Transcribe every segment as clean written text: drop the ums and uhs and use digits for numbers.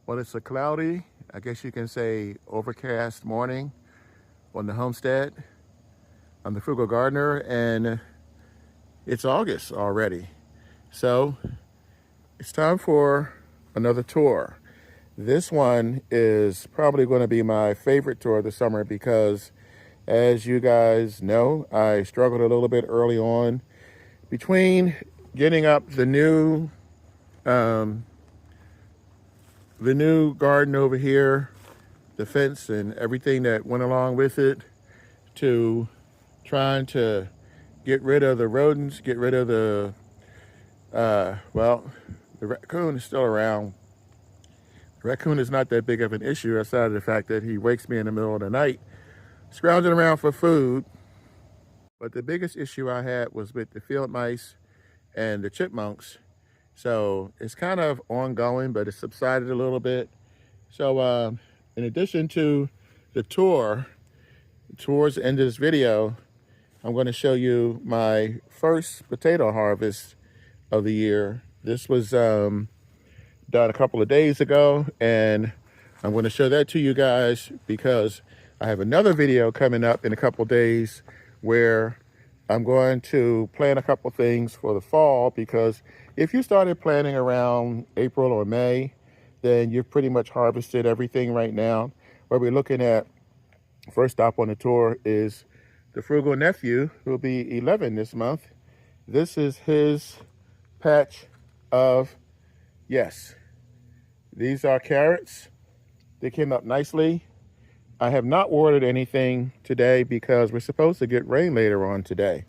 Well, it's a cloudy, I guess you can say overcast morning on the Homestead. I'm the Frugal Gardener, and it's August already. So it's time for another tour. This one is probably going to be my favorite tour of the summer because, as you guys know, I struggled a little bit early on between getting up the new garden over here, the fence and everything that went along with it, to trying to get rid of the rodents, get rid of the, well, the raccoon is still around. The raccoon is not that big of an issue outside of the fact that he wakes me in the middle of the night, scrounging around for food. But the biggest issue I had was with the field mice and the chipmunks. So it's kind of ongoing, but it subsided a little bit. So in addition to the tour, towards the end of this video, I'm going to show you my first potato harvest of the year. This was done a couple of days ago, and I'm going to show that to you guys because I have another video coming up in a couple of days where I'm going to plant a couple things for the fall, because if you started planting around April or May, then you've pretty much harvested everything right now. What we're looking at, first stop on the tour, is the Frugal nephew, who will be 11 this month. This is his patch of, yes, these are carrots. They came up nicely. I have not watered anything today because we're supposed to get rain later on today.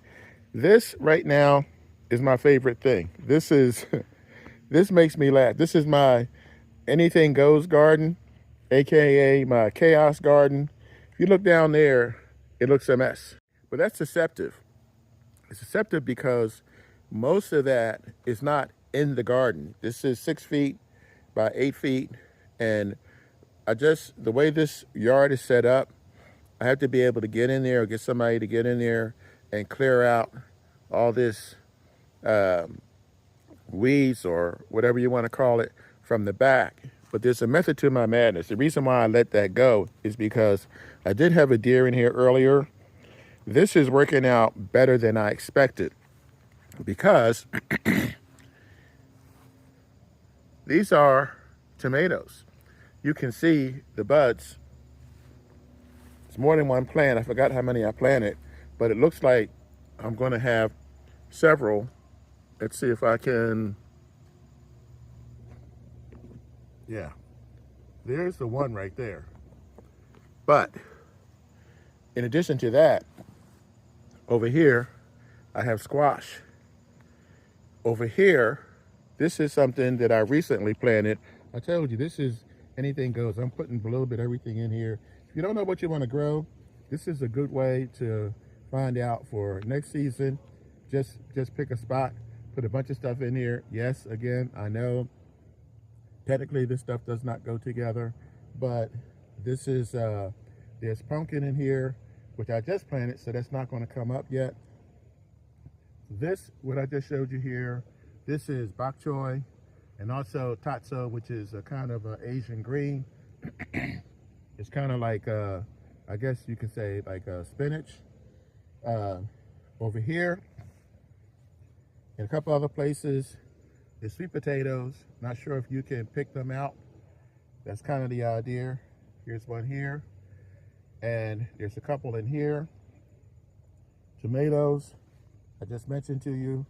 This right now is my favorite thing. This makes me laugh. This is my anything goes garden, AKA my chaos garden. If you look down there, it looks a mess, but that's deceptive. It's deceptive because most of that is not in the garden. This is 6 feet by 8 feet, and the way this yard is set up, I have to be able to get in there or get somebody to get in there and clear out all this weeds or whatever you want to call it from the back. But there's a method to my madness. The reason why I let that go is because I did have a deer in here earlier. This is working out better than I expected because these are tomatoes. You can see the buds. It's more than one plant. I forgot how many I planted, but it looks like I'm going to have several. Let's see if I can. Yeah, there's the one right there. But in addition to that, over here, I have squash. Over here, this is something that I recently planted. I told you, this is anything goes. I'm putting a little bit of everything in here. If you don't know what you want to grow, this is a good way to find out for next season. Just pick a spot, put a bunch of stuff in here. Yes, again, I know technically this stuff does not go together, but this is, there's pumpkin in here, which I just planted, so that's not going to come up yet. This, what I just showed you here, this is bok choy, and also tatso, which is a kind of Asian green. It's kind of like, I guess you could say like spinach. Over here, in a couple other places, is sweet potatoes. Not sure if you can pick them out. That's kind of the idea. Here's one here, and there's a couple in here. Tomatoes, I just mentioned to you,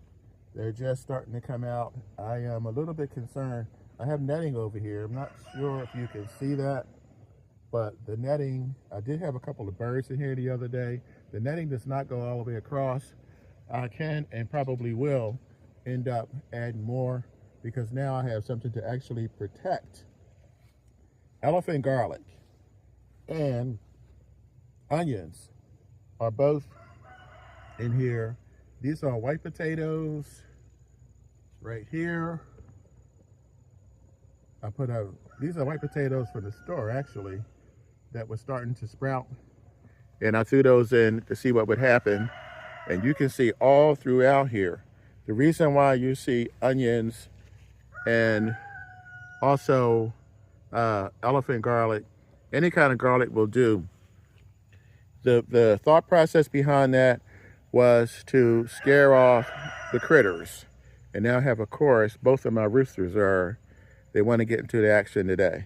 they're just starting to come out. I am a little bit concerned. I have netting over here. I'm not sure if you can see that, but the netting, I did have a couple of birds in here the other day. The netting does not go all the way across. I can and probably will end up adding more because now I have something to actually protect. Elephant garlic and onions are both in here. These are white potatoes right here. These are white potatoes from the store actually that were starting to sprout. And I threw those in to see what would happen. And you can see all throughout here. The reason why you see onions and also elephant garlic, any kind of garlic will do. The thought process behind that was to scare off the critters. And now I have a chorus. Both of my roosters they want to get into the action today.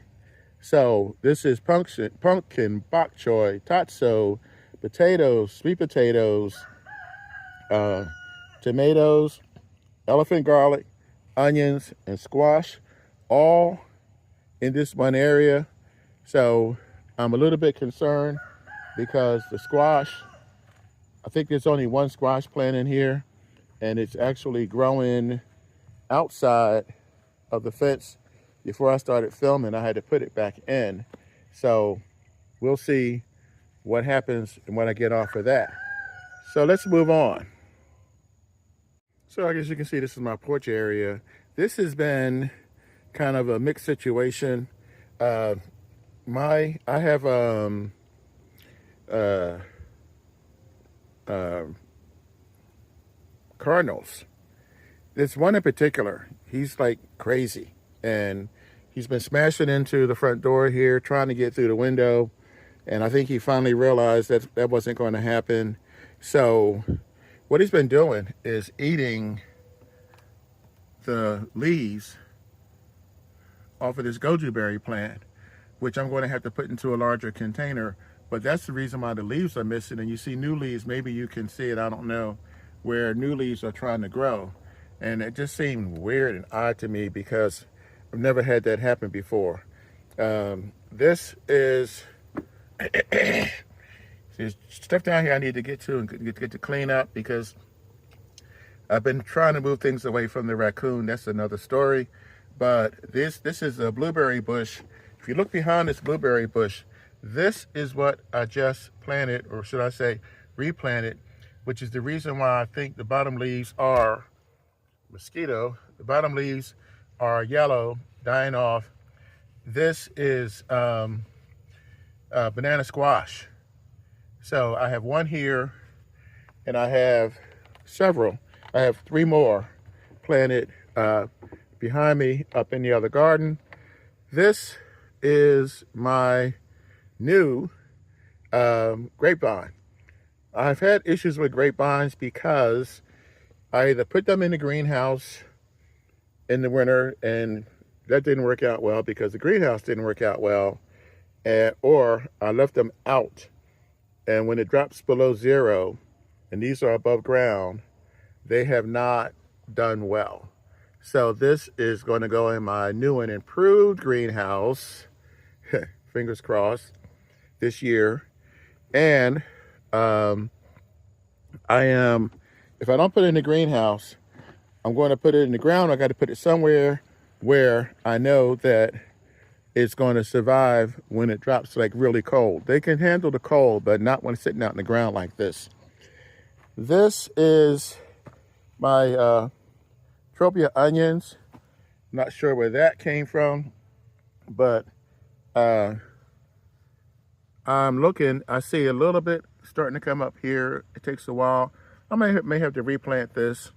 So this is pumpkin, bok choy, tatso, potatoes, sweet potatoes, tomatoes, elephant garlic, onions, and squash, all in this one area. So I'm a little bit concerned because the squash, I think there's only one squash plant in here, and it's actually growing outside of the fence. Before I started filming, I had to put it back in. So we'll see what happens and when I get off of that. So let's move on. So I guess you can see this is my porch area. This has been kind of a mixed situation. I have cardinals. There's one in particular. He's like crazy, and he's been smashing into the front door here, trying to get through the window. And I think he finally realized that that wasn't going to happen. So what he's been doing is eating the leaves off of this goji berry plant, which I'm going to have to put into a larger container. But that's the reason why the leaves are missing. And you see new leaves, maybe you can see it, I don't know, where new leaves are trying to grow. And it just seemed weird and odd to me because I've never had that happen before. This is there's stuff down here I need to get to and get to clean up because I've been trying to move things away from the raccoon. That's another story. But this is a blueberry bush. If you look behind this blueberry bush, this is what I just planted, or should I say replanted, which is the reason why I think the bottom leaves are mosquito. The bottom leaves are yellow, dying off. This is banana squash. So I have one here, and I have several. I have 3 more planted behind me up in the other garden. This is my new grapevine. I've had issues with grapevines because I either put them in the greenhouse in the winter, and that didn't work out well because the greenhouse didn't work out well, or I left them out, and when it drops below 0 and these are above ground, they have not done well. So this is going to go in my new and improved greenhouse, fingers crossed, this year. And if I don't put it in the greenhouse, I'm going to put it in the ground. I got to put it somewhere where I know that it's going to survive when it drops like really cold. They can handle the cold, but not when it's sitting out in the ground like this. This is my tropia onions. Not sure where that came from, but I'm looking. I see a little bit starting to come up here. It takes a while. I may have to replant this.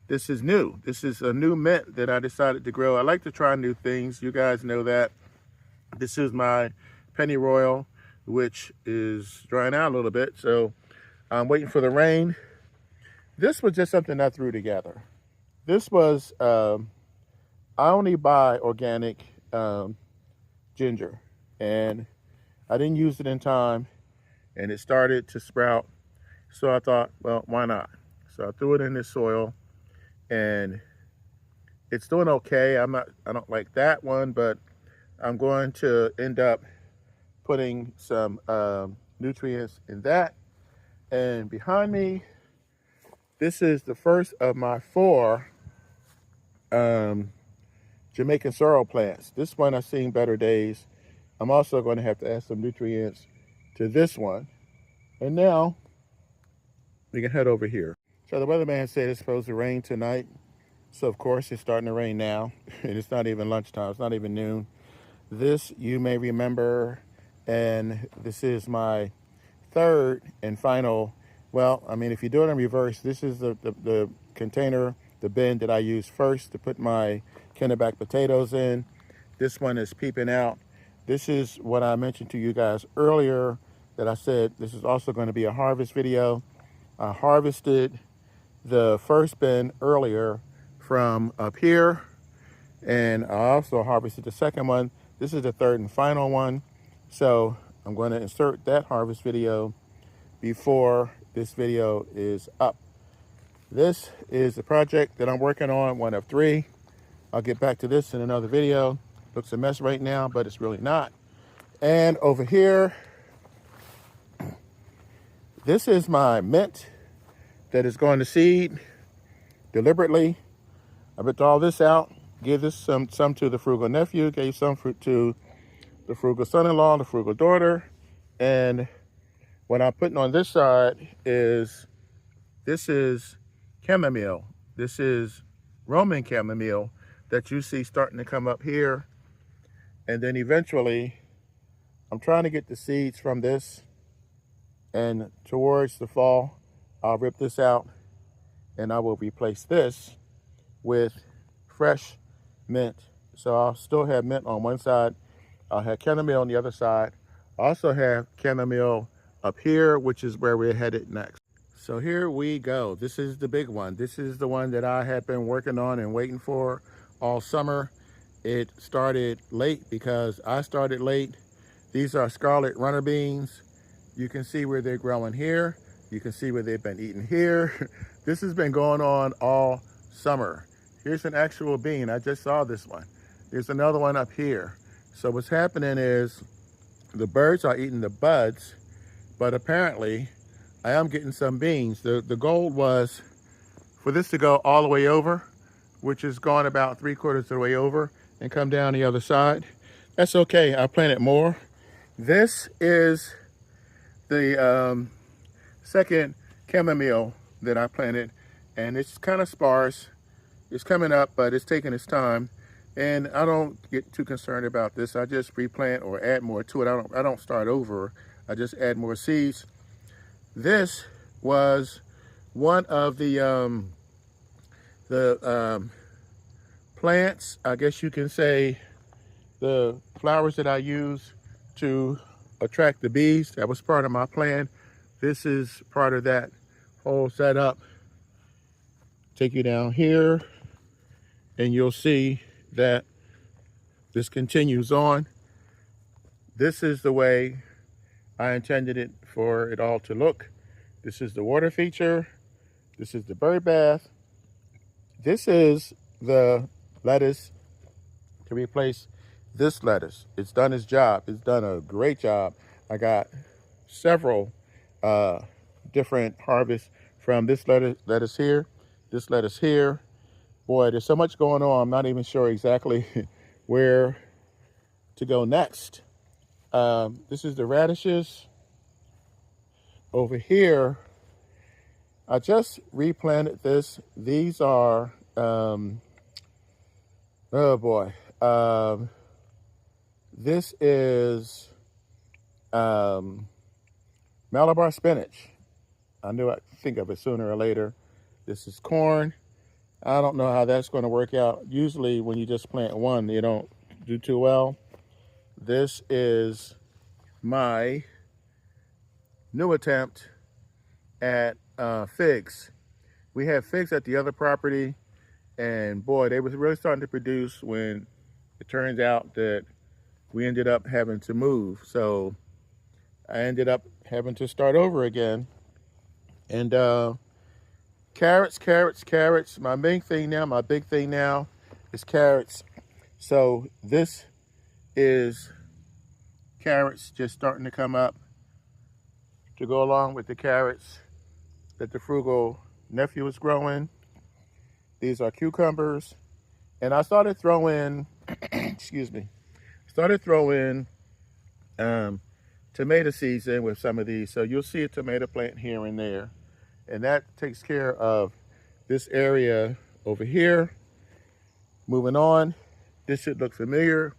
This is new. This is a new mint that I decided to grow. I like to try new things. You guys know that. This is my pennyroyal, which is drying out a little bit. So I'm waiting for the rain. This was just something I threw together. This was, I only buy organic ginger, and I didn't use it in time, and it started to sprout. So I thought, well, why not? So I threw it in this soil, and it's doing okay. I don't like that one, but I'm going to end up putting some nutrients in that. And behind me, this is the first of my 4 Jamaican sorrel plants. This one I've seen better days. I'm also going to have to add some nutrients to this one. And now we can head over here. So the weatherman said it's supposed to rain tonight. So of course it's starting to rain now. And it's not even lunchtime, it's not even noon. This you may remember, and this is my 3rd and final. Well, I mean, if you do it in reverse, this is the container, the bin that I used first to put my Kennebec potatoes in. This one is peeping out. This is what I mentioned to you guys earlier, that I said this is also going to be a harvest video. I harvested the first bin earlier from up here, and I also harvested the second one. This is the third and final one. So I'm going to insert that harvest video before this video is up. This is the project that I'm working on, one of 3. I'll get back to this in another video. Looks a mess right now, but it's really not. And over here, this is my mint that is going to seed deliberately. I ripped all this out, gave this some to the frugal nephew, gave some to the frugal son-in-law, the frugal daughter. And what I'm putting on this side is, this is chamomile. This is Roman chamomile that you see starting to come up here. And then eventually, I'm trying to get the seeds from this, and towards the fall, I'll rip this out and I will replace this with fresh mint. So I'll still have mint on one side. I'll have chamomile on the other side. I also have chamomile up here, which is where we're headed next. So here we go. This is the big one. This is the one that I had been working on and waiting for all summer. It started late because I started late. These are scarlet runner beans. You can see where they're growing here. You can see where they've been eating here. This has been going on all summer. Here's an actual bean. I just saw this one. There's another one up here. So what's happening is the birds are eating the buds, but apparently I am getting some beans. The goal was for this to go all the way over, which is gone about 3/4 of the way over, and come down the other side. That's okay, I planted more. This is the second chamomile that I planted, and it's kind of sparse. It's coming up, but it's taking its time. And I don't get too concerned about this. I just replant or add more to it. I don't start over. I just add more seeds. This was one of the plants, I guess you can say, the flowers that I use to attract the bees. That was part of my plan. This is part of that whole setup. Take you down here and you'll see that this continues on. This is the way I intended it for it all to look. This is the water feature. This is the bird bath. This is the lettuce to replace this lettuce. It's done its job. It's done a great job. I got several different harvests from this lettuce here, this lettuce here. Boy, there's so much going on. I'm not even sure exactly where to go next. This is the radishes. Over here, I just replanted this. These are, oh boy. This is Malabar spinach. I knew I'd think of it sooner or later. This is corn. I don't know how that's going to work out. Usually when you just plant one, you don't do too well. This is my new attempt at figs. We had figs at the other property, and boy, they was really starting to produce when it turns out that we ended up having to move. So I ended up having to start over again. And carrots. My big thing now is carrots. So this is carrots just starting to come up to go along with the carrots that the frugal nephew is growing. These are cucumbers. And I started throwing, tomato seeds in with some of these. So you'll see a tomato plant here and there. And that takes care of this area over here. Moving on, this should look familiar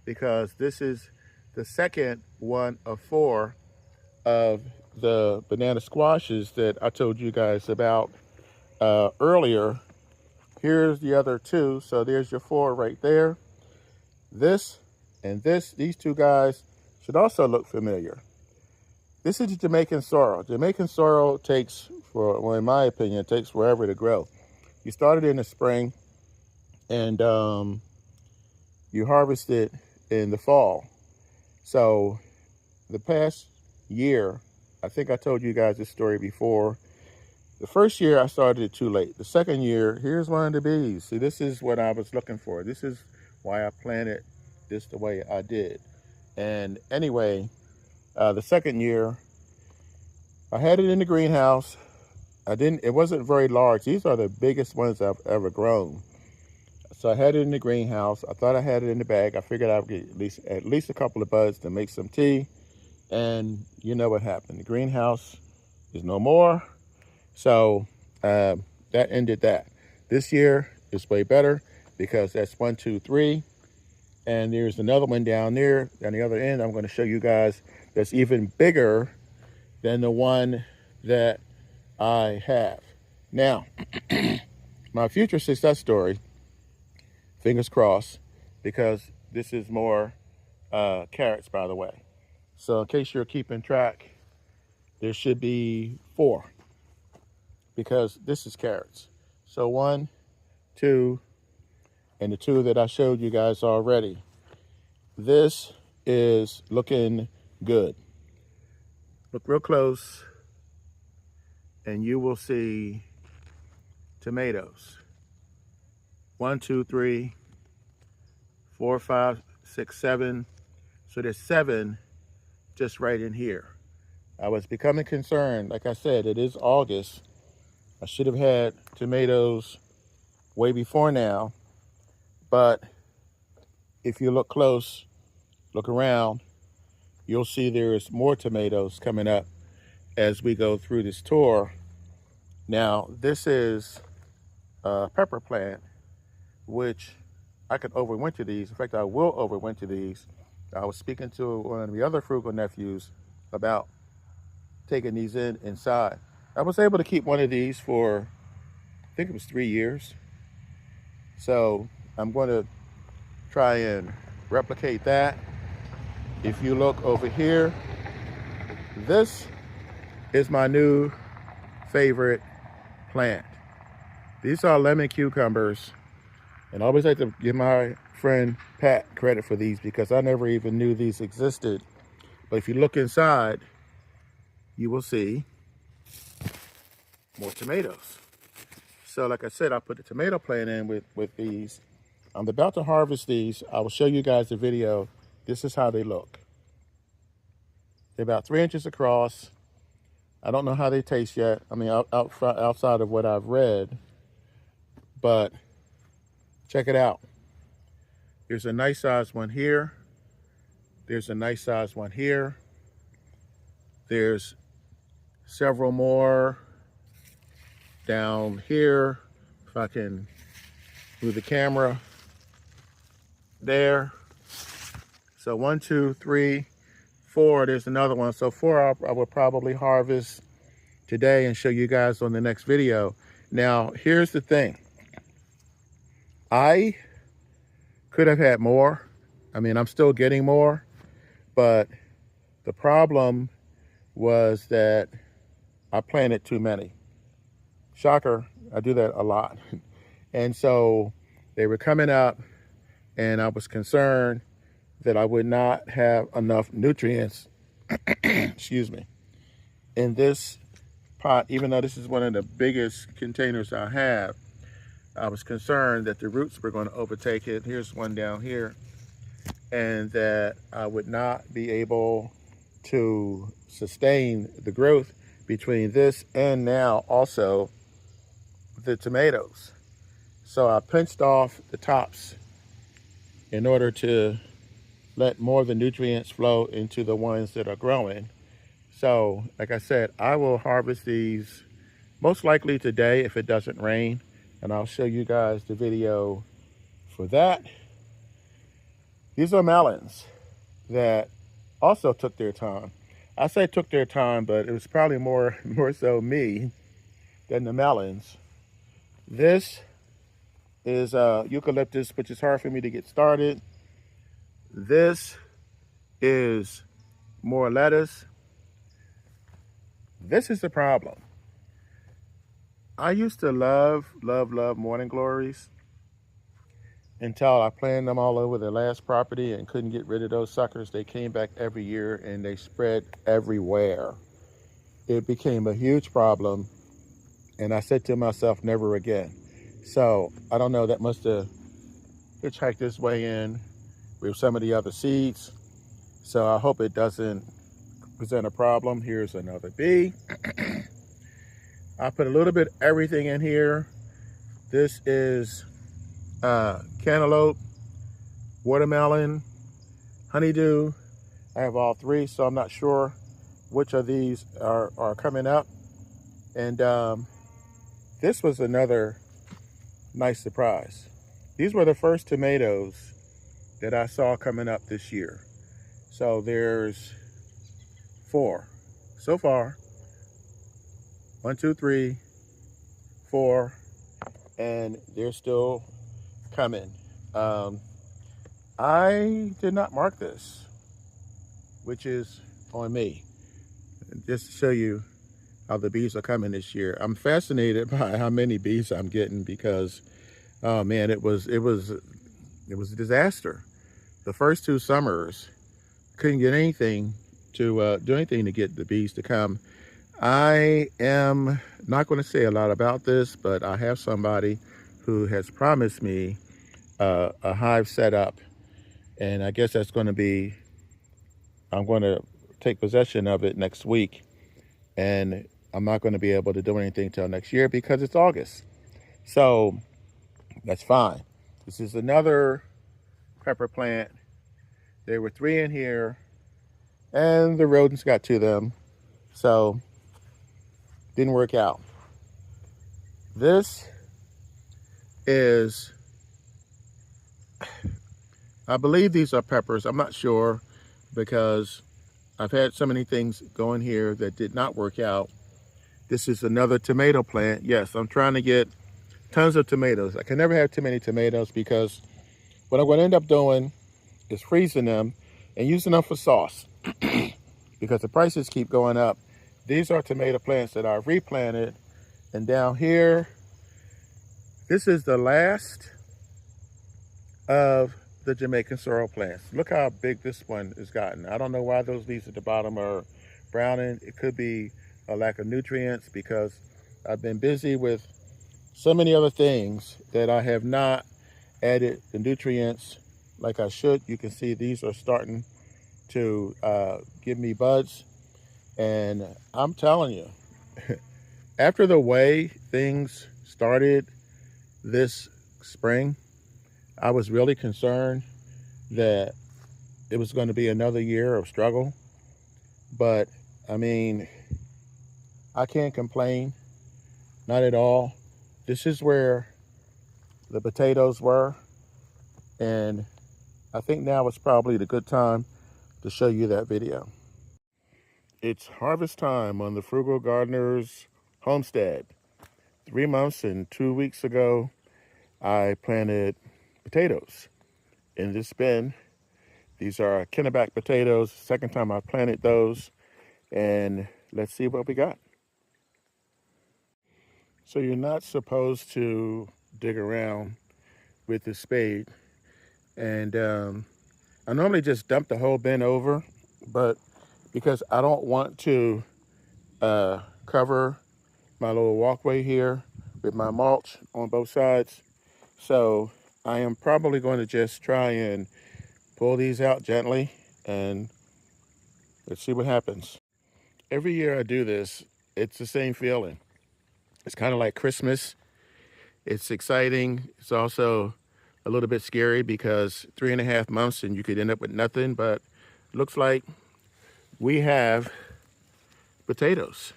because this is the second one of 4 of the banana squashes that I told you guys about earlier. Here's the other 2, so there's your 4 right there. This And these two guys should also look familiar. This is Jamaican sorrel. Jamaican sorrel takes, well, in my opinion, it takes forever to grow. You start it in the spring, and you harvest it in the fall. So the past year, I think I told you guys this story before. The first year I started it too late. The second year, here's one of the bees. See, this is what I was looking for. This is why I planted this the way I did. And anyway, the second year, I had it in the greenhouse. It wasn't very large. These are the biggest ones I've ever grown. So I had it in the greenhouse. I thought I had it in the bag. I figured I would get at least a couple of buds to make some tea. And you know what happened. The greenhouse is no more. So that ended that. This year is way better because that's 1, 2, 3. And there's another one down there on the other end. I'm going to show you guys that's even bigger than the one that I have. Now, my future success story, fingers crossed, because this is more carrots, by the way. So in case you're keeping track, there should be 4 because this is carrots. So 1, 2, and the 2 that I showed you guys already. This is looking good. Look real close and you will see tomatoes. 1, 2, 3, 4, 5, 6, 7. So there's 7 just right in here. I was becoming concerned. Like I said, it is August. I should have had tomatoes way before now. But if you look close, look around, you'll see there's more tomatoes coming up as we go through this tour. Now, this is a pepper plant, which I could overwinter these. In fact, I will overwinter these. I was speaking to one of the other Frugal nephews about taking these inside. I was able to keep one of these for, I think it was 3 years. So I'm going to try and replicate that. If you look over here, this is my new favorite plant. These are lemon cucumbers. And I always like to give my friend Pat credit for these because I never even knew these existed. But if you look inside, you will see more tomatoes. So like I said, I put the tomato plant in with these. I'm about to harvest these. I will show you guys the video. This is how they look. They're about 3 inches across. I don't know how they taste yet. I mean, outside of what I've read, but check it out. There's a nice size one here. There's a nice size one here. There's several more down here. If I can move the camera there. So 1, 2, 3, 4. There's another one. So 4 I will probably harvest today and show you guys on the next video. Now, here's the thing. I could have had more. I mean, I'm still getting more, but the problem was that I planted too many. Shocker, I do that a lot. And so they were coming up and I was concerned that I would not have enough nutrients, excuse me, in this pot. Even though this is one of the biggest containers I have, I was concerned that the roots were going to overtake it. Here's one down here. And that I would not be able to sustain the growth between this and now also the tomatoes. So I pinched off the tops in order to let more of the nutrients flow into the ones that are growing. So, like I said, I will harvest these most likely today if it doesn't rain. And I'll show you guys the video for that. These are melons that also took their time. I say took their time, but it was probably more so me than the melons. This is eucalyptus, which is hard for me to get started. This is more lettuce. This is the problem. I used to love morning glories until I planted them all over the last property and couldn't get rid of those suckers. They came back every year and they spread everywhere. It became a huge problem, and I said to myself, never again. So I don't know, that must have hitchhiked its way in with some of the other seeds. So I hope it doesn't present a problem. Here's another bee. I put a little bit of everything in here. This is cantaloupe, watermelon, honeydew. I have all three, so I'm not sure which of these are coming up. And this was another nice surprise. These were the first tomatoes that I saw coming up this year. So there's 4 so far. 1, 2, 3, 4, and they're still coming. I did not mark this, which is on me. Just to show you how the bees are coming this year. I'm fascinated by how many bees I'm getting because, oh man, it was a disaster. The first 2 summers, couldn't get anything to do anything to get the bees to come. I am not going to say a lot about this, but I have somebody who has promised me a hive setup, and I guess that's going to be, I'm going to take possession of it next week, and I'm not going to be able to do anything till next year because it's August. So that's fine. This is another pepper plant. There were 3 in here, and the rodents got to them, so didn't work out. This is, I believe these are peppers. I'm not sure because I've had so many things going here that did not work out. This is another tomato plant. Yes, I'm trying to get tons of tomatoes. I can never have too many tomatoes because what I'm going to end up doing is freezing them and using them for sauce because the prices keep going up. These are tomato plants that I've replanted. And down here, this is the last of the Jamaican sorrel plants. Look how big this one has gotten. I don't know why those leaves at the bottom are browning. It could be a lack of nutrients because I've been busy with so many other things that I have not added the nutrients like I should. You can see these are starting to give me buds. And I'm telling you, after the way things started this spring, I was really concerned that it was going to be another year of struggle. But I mean, I can't complain, not at all. This is where the potatoes were, and I think now is probably the good time to show you that video. It's harvest time on the Frugal Gardener's Homestead. 3 months and 2 weeks ago, I planted potatoes in this bin. These are Kenneback potatoes. Second time I planted those, and let's see what we got. So you're not supposed to dig around with the spade, and I normally just dump the whole bin over, but because I don't want to cover my little walkway here with my mulch on both sides. So I am probably going to just try and pull these out gently and let's see what happens. Every year I do this, it's the same feeling. It's kind of like Christmas. It's exciting. It's also a little bit scary because 3.5 months and you could end up with nothing, but it looks like we have potatoes.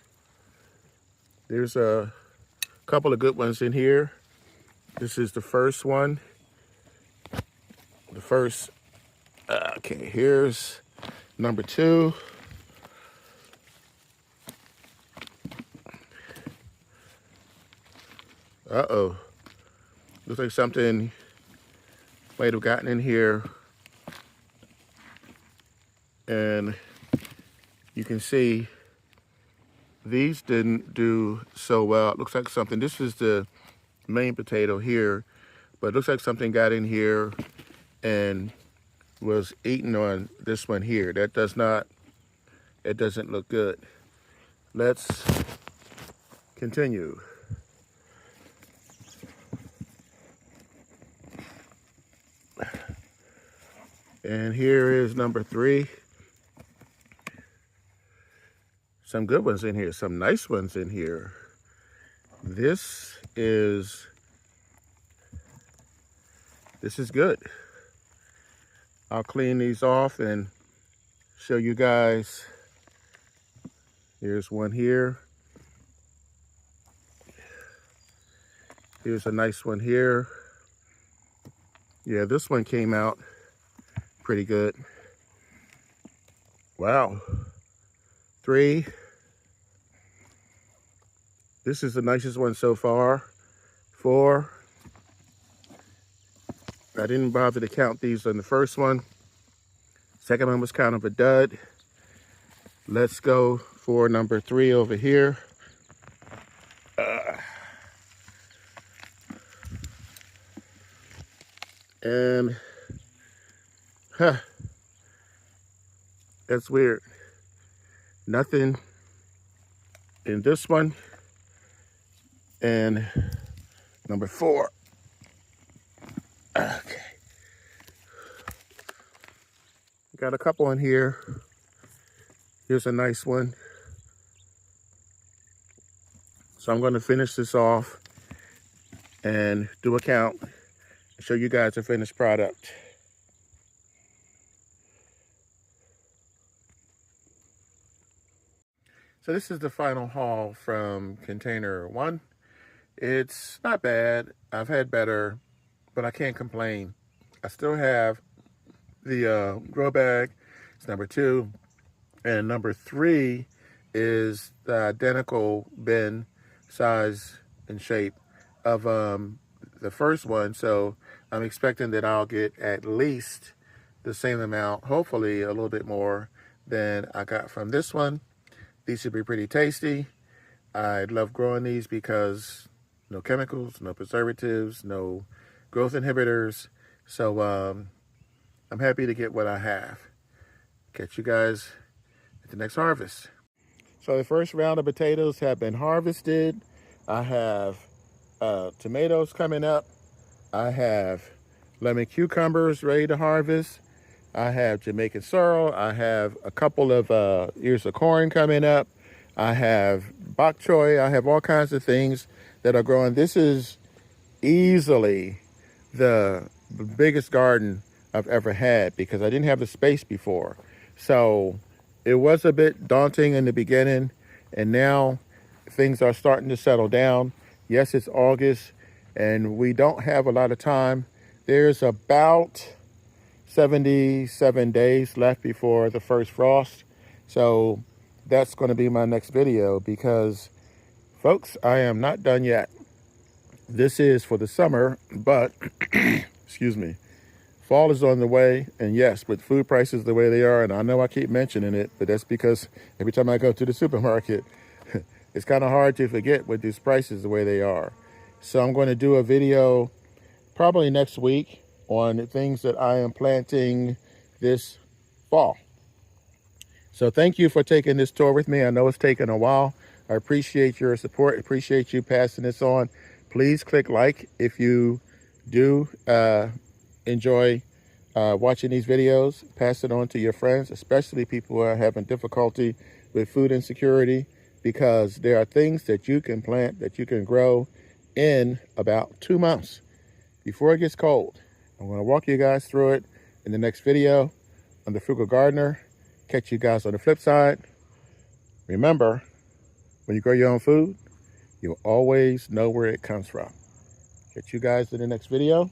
There's a couple of good ones in here. This is the first one. The first, okay, here's number 2. Uh-oh. Looks like something might have gotten in here And you can see these didn't do so well. It looks like something, this is the main potato here, but it looks like something got in here and was eating on this one here. That it doesn't look good. Let's continue. And here is number 3. Some good ones in here, some nice ones in here. This is good. I'll clean these off and show you guys. Here's one here. Here's a nice one here. Yeah, this one came out pretty good. Wow. 3. This is the nicest one so far. 4. I didn't bother to count these on the first one. Second one was kind of a dud. Let's go for number 3 over here. And that's weird. Nothing in this one. And number 4. Okay. Got a couple in here. Here's a nice one. So I'm going to finish this off and do a count and show you guys the finished product. So this is the final haul from container 1. It's not bad. I've had better, but I can't complain. I still have the grow bag. It's number 2. And number 3 is the identical bin size and shape of the first one. So I'm expecting that I'll get at least the same amount, hopefully a little bit more than I got from this one. These should be pretty tasty. I love growing these because no chemicals, no preservatives, no growth inhibitors. So I'm happy to get what I have. Catch you guys at the next harvest. So the first round of potatoes have been harvested. I have tomatoes coming up. I have lemon cucumbers ready to harvest. I have Jamaican sorrel. I have a couple of ears of corn coming up. I have bok choy. I have all kinds of things that are growing. This is easily the biggest garden I've ever had because I didn't have the space before. So it was a bit daunting in the beginning, and now things are starting to settle down. Yes, it's August and we don't have a lot of time. There's about 77 days left before the first frost. So that's going to be my next video because, folks, I am not done yet. This is for the summer, but excuse me, fall is on the way. And yes, with food prices the way they are, and I know I keep mentioning it, but that's because every time I go to the supermarket, it's kind of hard to forget with these prices the way they are. So I'm going to do a video probably next week on the things that I am planting this fall. So thank you for taking this tour with me. I know it's taken a while. I appreciate your support. Appreciate you passing this on. Please click like if you do enjoy watching these videos. Pass it on to your friends, especially people who are having difficulty with food insecurity, because there are things that you can plant, that you can grow in about 2 months before it gets cold. I'm going to walk you guys through it in the next video on the Frugal Gardener. Catch you guys on the flip side. Remember, when you grow your own food, you'll always know where it comes from. Catch you guys in the next video.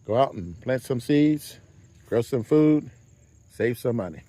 Go out and plant some seeds, grow some food, save some money.